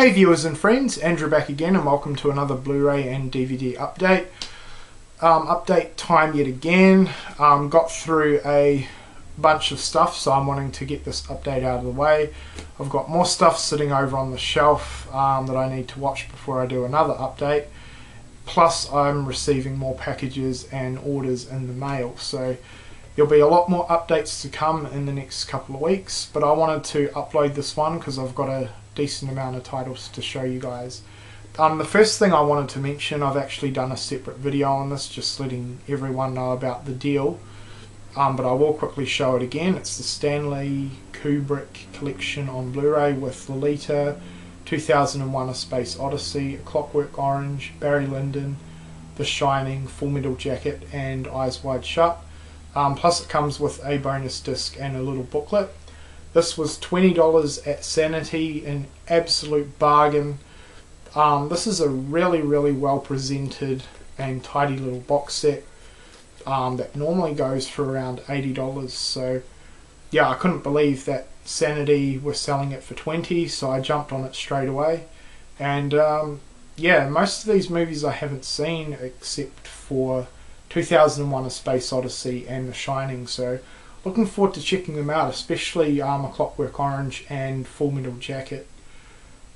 Hey viewers and friends, Andrew back again and welcome to another Blu-ray and DVD update. Update time yet again. Got through a bunch of stuff, so I'm wanting to get this update out of the way. I've got more stuff sitting over on the shelf that I need to watch before I do another update. Plus I'm receiving more packages and orders in the mail, so there'll be a lot more updates to come in the next couple of weeks, but I wanted to upload this one because I've got a decent amount of titles to show you guys. The first thing I wanted to mention, I've actually done a separate video on this, just letting everyone know about the deal, but I will quickly show it again. It's the Stanley Kubrick collection on Blu-ray with Lolita, 2001: A Space Odyssey, A Clockwork Orange, Barry Lyndon, The Shining, Full Metal Jacket and Eyes Wide Shut. Plus it comes with a bonus disc and a little booklet. This was $20 at Sanity, an absolute bargain. This is a really well presented and tidy little box set that normally goes for around $80. So yeah, I couldn't believe that Sanity were selling it for $20, so I jumped on it straight away. And yeah, most of these movies I haven't seen except for 2001: A Space Odyssey and The Shining, so looking forward to checking them out, especially A Clockwork Orange and Full Metal Jacket.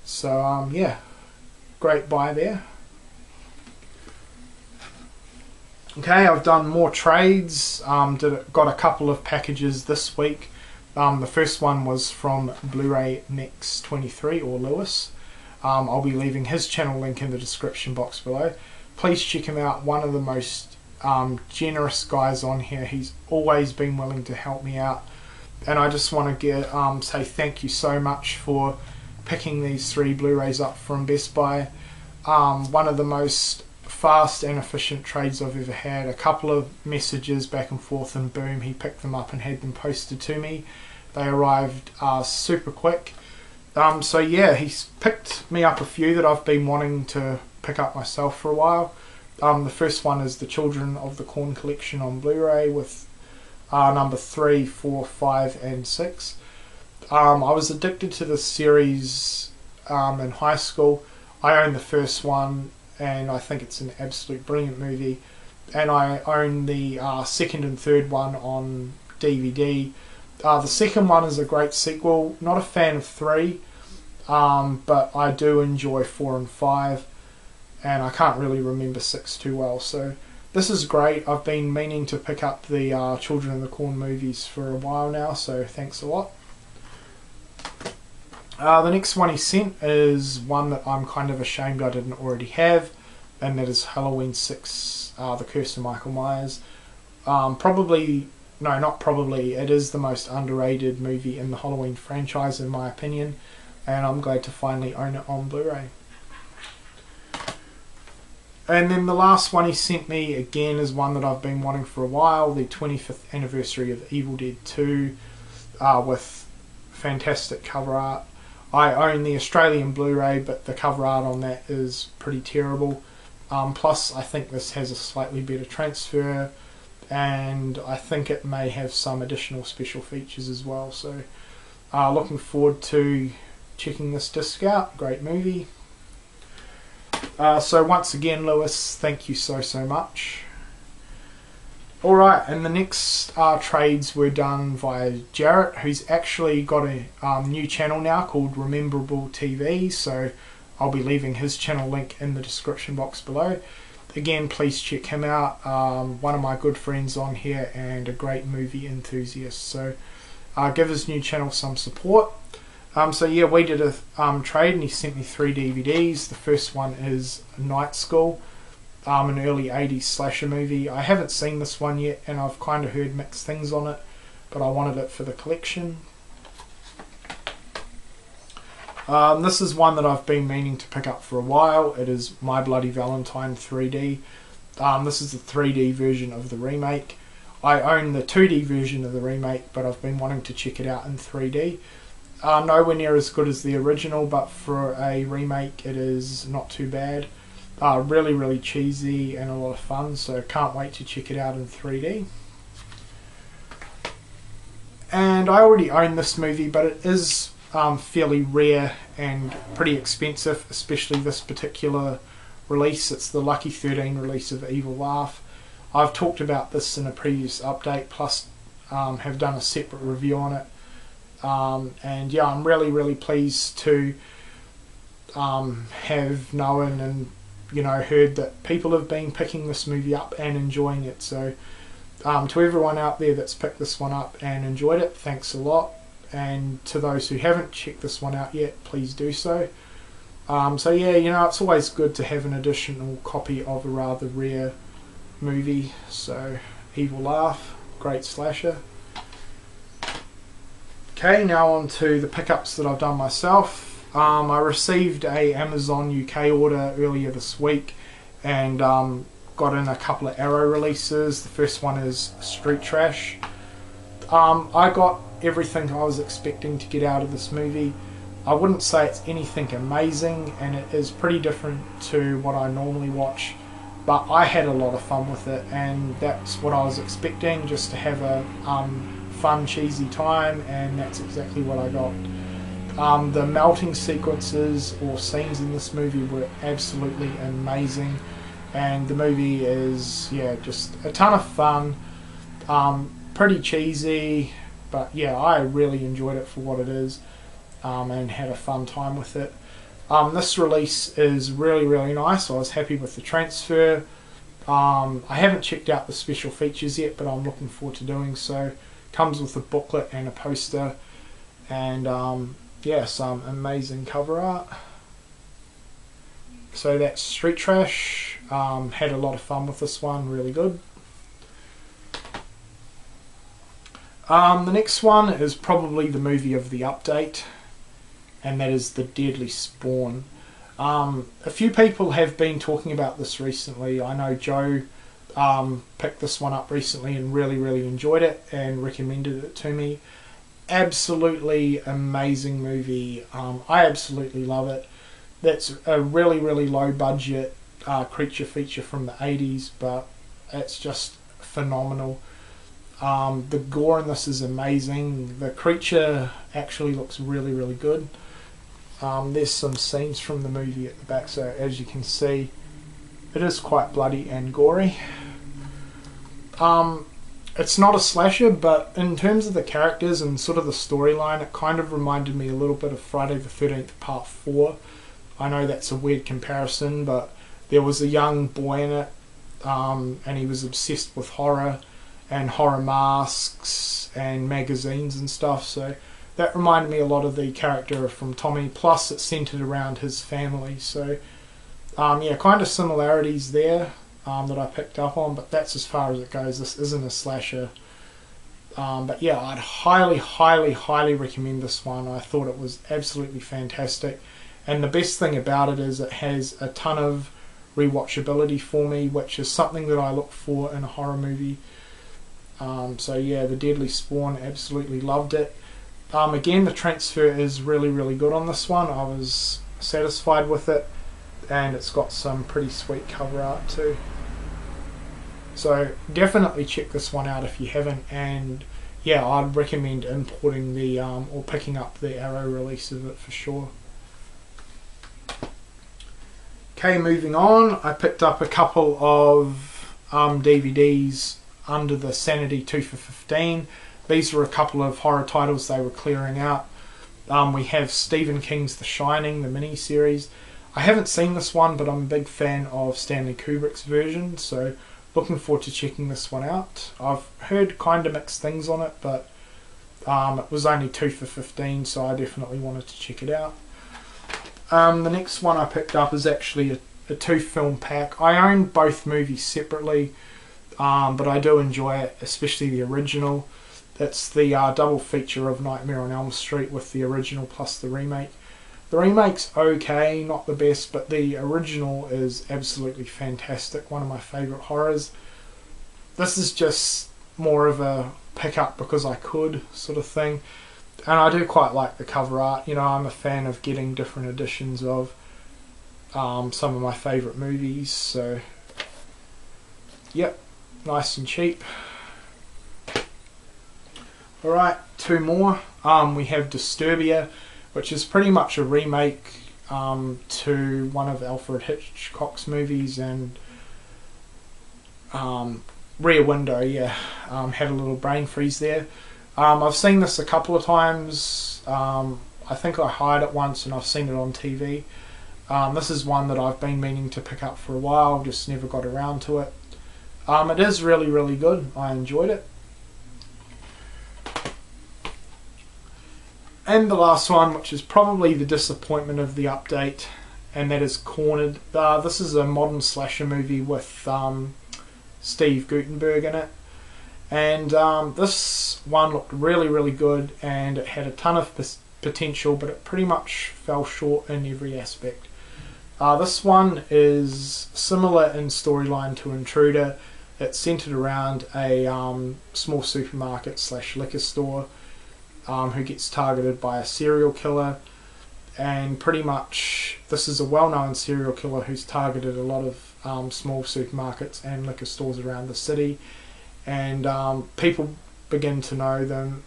So yeah, great buy there. Okay, I've done more trades, got a couple of packages this week. The first one was from Blu-ray Mix 23 or Lewis. I'll be leaving his channel link in the description box below. Please check him out, one of the most generous guys on here. He's always been willing to help me out, and I just want to say thank you so much for picking these 3 Blu-rays up from Best Buy. One of the most fast and efficient trades I've ever had. A couple of messages back and forth and boom, he picked them up and had them posted to me. They arrived super quick. So yeah, he's picked me up a few that I've been wanting to pick up myself for a while. The first one is the Children of the Corn collection on Blu-ray with number 3, 4, 5 and 6. I was addicted to this series in high school. I own the first one and I think it's an absolute brilliant movie, and I own the second and third one on DVD. The second one is a great sequel. Not a fan of 3, but I do enjoy 4 and 5. And I can't really remember 6 too well, so this is great. I've been meaning to pick up the Children of the Corn movies for a while now, so thanks a lot. The next one he sent is one that I'm kind of ashamed I didn't already have, and that is Halloween 6, The Curse of Michael Myers. Probably, no not probably, it is the most underrated movie in the Halloween franchise in my opinion, and I'm glad to finally own it on Blu-ray. And then the last one he sent me again is one that I've been wanting for a while, the 25th anniversary of Evil Dead 2 with fantastic cover art. I own the Australian Blu-ray, but the cover art on that is pretty terrible. Plus I think this has a slightly better transfer, and I think it may have some additional special features as well. So looking forward to checking this disc out. Great movie. So once again, Lewis, thank you so much. Alright, and the next trades were done via Jarrett, who's actually got a new channel now called Rememberable TV, so I'll be leaving his channel link in the description box below. Again, please check him out, one of my good friends on here and a great movie enthusiast, so give his new channel some support. So yeah, we did a trade and he sent me 3 DVDs. The first one is Night School, an early 80s slasher movie. I haven't seen this one yet and I've kind of heard mixed things on it, but I wanted it for the collection. This is one that I've been meaning to pick up for a while. It is My Bloody Valentine 3D. This is the 3D version of the remake. I own the 2D version of the remake, but I've been wanting to check it out in 3D. Nowhere near as good as the original, but for a remake it is not too bad. Really cheesy and a lot of fun, so can't wait to check it out in 3D. And I already own this movie, but it is fairly rare and pretty expensive, especially this particular release. It's the Lucky 13 release of Evil Laugh. I've talked about this in a previous update, plus have done a separate review on it. And yeah, I'm really pleased to have known and heard that people have been picking this movie up and enjoying it. So to everyone out there that's picked this one up and enjoyed it, thanks a lot. And to those who haven't checked this one out yet, please do so. So yeah, it's always good to have an additional copy of a rather rare movie. So Evil Laugh, great slasher. Okay, now on to the pickups that I've done myself. I received a Amazon UK order earlier this week and got in a couple of Arrow releases. The first one is Street Trash. I got everything I was expecting to get out of this movie. I wouldn't say it's anything amazing, and it is pretty different to what I normally watch, but I had a lot of fun with it, and that's what I was expecting, just to have a fun, cheesy time, and that's exactly what I got. The melting sequences or scenes in this movie were absolutely amazing, and the movie is just a ton of fun, pretty cheesy, but yeah, I really enjoyed it for what it is, and had a fun time with it. This release is really nice. I was happy with the transfer. I haven't checked out the special features yet, but I'm looking forward to doing so. Comes with a booklet and a poster, and yeah, some amazing cover art. So that's Street Trash. Had a lot of fun with this one, really good. The next one is probably the movie of the update, and that is The Deadly Spawn. A few people have been talking about this recently. I know Joe picked this one up recently and really enjoyed it and recommended it to me. Absolutely amazing movie. I absolutely love it. That's a really low budget creature feature from the 80s, but it's just phenomenal. The gore in this is amazing. The creature actually looks really good. There's some scenes from the movie at the back, so as you can see, it is quite bloody and gory. It's not a slasher, but in terms of the characters and sort of the storyline, it kind of reminded me a little bit of Friday the 13th Part 4. I know that's a weird comparison, but there was a young boy in it, and he was obsessed with horror and horror masks and magazines and stuff, so that reminded me a lot of the character from Tommy, plus it's centered around his family. So yeah, kind of similarities there that I picked up on, but that's as far as it goes. This isn't a slasher, but yeah, I'd highly recommend this one. I thought it was absolutely fantastic, and the best thing about it is it has a ton of rewatchability for me, which is something that I look for in a horror movie. So yeah, The Deadly Spawn, absolutely loved it. Again, the transfer is really good on this one. I was satisfied with it, and it's got some pretty sweet cover art too. So definitely check this one out if you haven't, and yeah, I'd recommend importing the or picking up the Arrow release of it for sure. Okay, moving on, I picked up a couple of DVDs under the Sanity 2 for 15. These were a couple of horror titles they were clearing out. We have Stephen King's The Shining, the mini-series. I haven't seen this one, but I'm a big fan of Stanley Kubrick's version, so looking forward to checking this one out. I've heard kind of mixed things on it, but it was only 2 for 15, so I definitely wanted to check it out. The next one I picked up is actually a 2-film pack. I own both movies separately, but I do enjoy it, especially the original. That's the double feature of Nightmare on Elm Street with the original plus the remake. The remake's okay, not the best, but the original is absolutely fantastic, one of my favourite horrors. This is just more of a pick up because I could sort of thing, and I do quite like the cover art. I'm a fan of getting different editions of some of my favourite movies, so yep, nice and cheap. Alright, 2 more. We have Disturbia, which is pretty much a remake to one of Alfred Hitchcock's movies, and Rear Window, yeah, had a little brain freeze there. I've seen this a couple of times. I think I hired it once and I've seen it on TV. This is one that I've been meaning to pick up for a while, just never got around to it. It is really, really good. I enjoyed it. And the last one, which is probably the disappointment of the update, and that is Cornered. This is a modern slasher movie with Steve Guttenberg in it. And this one looked really, really good, and it had a ton of potential, but it pretty much fell short in every aspect. This one is similar in storyline to Intruder. It's centered around a small supermarket / liquor store who gets targeted by a serial killer, and pretty much this is a well-known serial killer who's targeted a lot of small supermarkets and liquor stores around the city, and people begin to know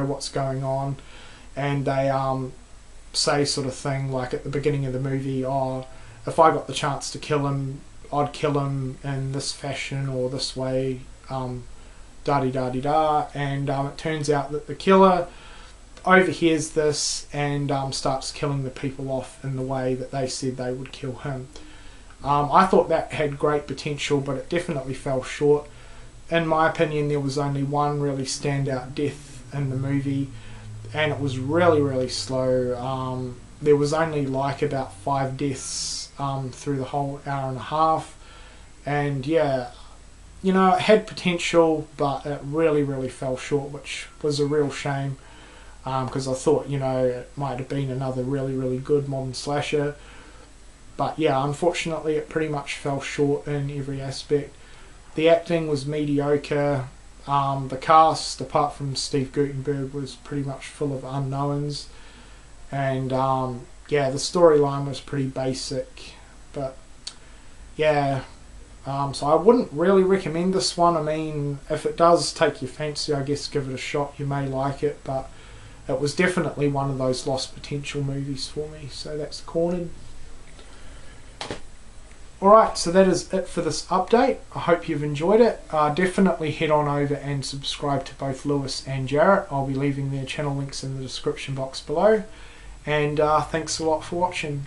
what's going on, and they say sort of thing like at the beginning of the movie, oh, if I got the chance to kill him, I'd kill him in this fashion or this way, da-di-da-di-da, and it turns out that the killer overhears this and starts killing the people off in the way that they said they would kill him. I thought that had great potential, but it definitely fell short. In my opinion, there was only one really standout death in the movie, and it was really, really slow. There was only like about 5 deaths through the whole hour and a half, and yeah, you know, it had potential, but it really, really fell short, which was a real shame, because I thought, you know, it might have been another really, really good modern slasher. But yeah, unfortunately it pretty much fell short in every aspect. The acting was mediocre. The cast, apart from Steve Guttenberg, was pretty much full of unknowns. And yeah, the storyline was pretty basic. But yeah, so I wouldn't really recommend this one. I mean, if it does take your fancy, I guess give it a shot. You may like it, but it was definitely one of those lost potential movies for me. So that's Cornered. Alright, so that is it for this update. I hope you've enjoyed it. Definitely head on over and subscribe to both Lewis and Jarrett. I'll be leaving their channel links in the description box below. And thanks a lot for watching.